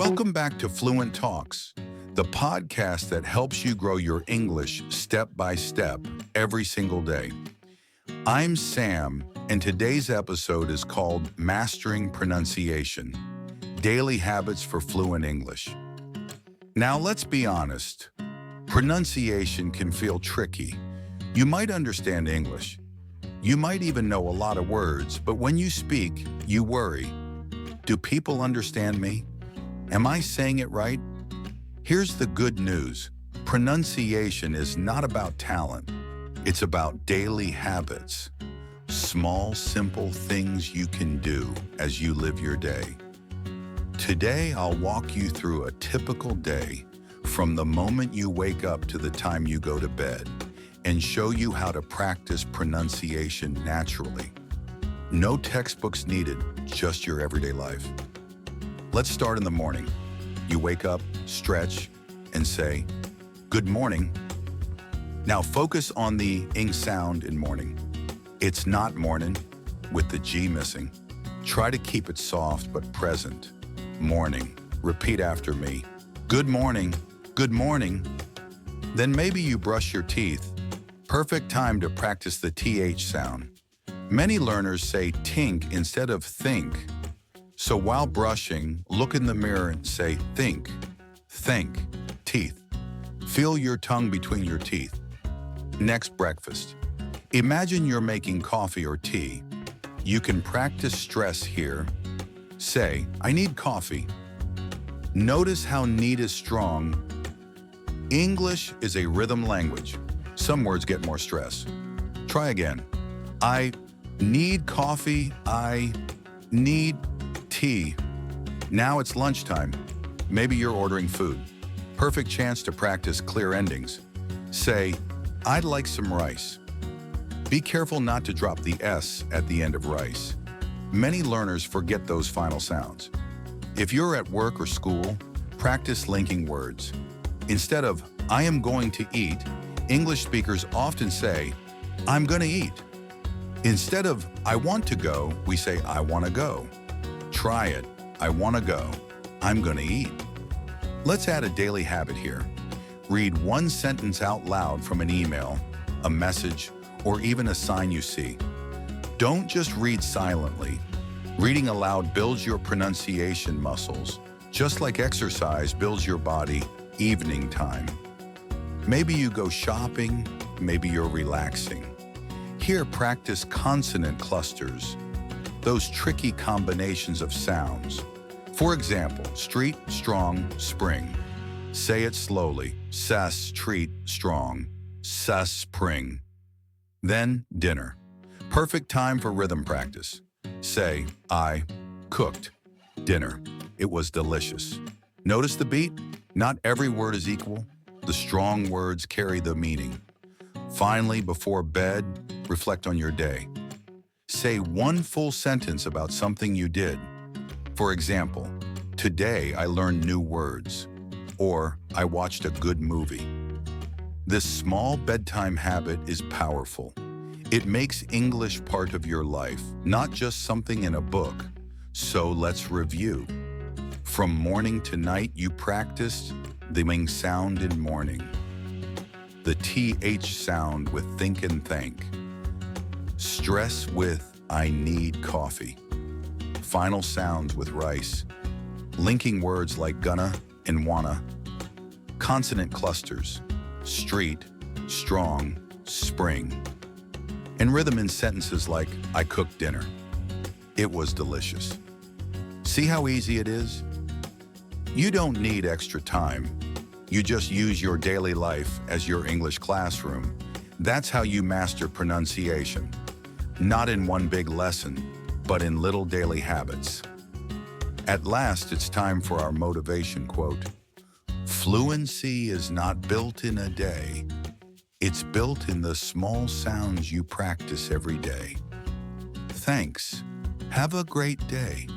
Welcome back to Fluent Talks, the podcast that helps you grow your English step by step every single day. I'm Sam, and today's episode is called Mastering Pronunciation, Daily Habits for Fluent English. Now, let's be honest. Pronunciation can feel tricky. You might understand English. You might even know a lot of words, but when you speak, you worry. Do people understand me? Am I saying it right? Here's the good news. Pronunciation is not about talent. It's about daily habits. Small, simple things you can do as you live your day. Today, I'll walk you through a typical day from the moment you wake up to the time you go to bed and show you how to practice pronunciation naturally. No textbooks needed, just your everyday life. Let's start in the morning. You wake up, stretch, and say, "Good morning." Now focus on the ing sound in morning. It's not morning with the G missing. Try to keep it soft but present. Morning. Repeat after me. Good morning. Good morning. Then maybe you brush your teeth. Perfect time to practice the TH sound. Many learners say tink instead of think. So while brushing, look in the mirror and say think, teeth. Feel your tongue between your teeth. Next, breakfast. Imagine you're making coffee or tea. You can practice stress here. Say, "I need coffee." Notice how need is strong. English is a rhythm language. Some words get more stress. Try again. I need coffee. I need tea. Now it's lunchtime. Maybe you're ordering food. Perfect chance to practice clear endings. Say, "I'd like some rice." Be careful not to drop the S at the end of rice. Many learners forget those final sounds. If you're at work or school, practice linking words. Instead of "I am going to eat," English speakers often say, "I'm going to eat." Instead of "I want to go," we say "I want to go." Try it. I want to go. I'm going to eat. Let's add a daily habit here. Read one sentence out loud from an email, a message, or even a sign you see. Don't just read silently. Reading aloud builds your pronunciation muscles, just like exercise builds your body evening time. Maybe you go shopping, maybe you're relaxing. Here, practice consonant clusters, those tricky combinations of sounds. For example, street, strong, spring. Say it slowly. Sas, treat, strong. Sas, spring. Then, dinner. Perfect time for rhythm practice. Say, "I cooked dinner. It was delicious." Notice the beat? Not every word is equal. The strong words carry the meaning. Finally, before bed, reflect on your day. Say one full sentence about something you did. For example, "Today I learned new words," or "I watched a good movie." This small bedtime habit is powerful. It makes English part of your life, not just something in a book. So let's review. From morning to night, you practiced the ing sound in morning, the TH sound with think and thank, stress with "I need coffee," final sounds with rice, linking words like gonna and wanna, consonant clusters, street, strong, spring, and rhythm in sentences like "I cooked dinner. It was delicious." See how easy it is? You don't need extra time. You just use your daily life as your English classroom. That's how you master pronunciation. Not in one big lesson, but in little daily habits. At last, it's time for our motivation quote. Fluency is not built in a day. It's built in the small sounds you practice every day. Thanks. Have a great day.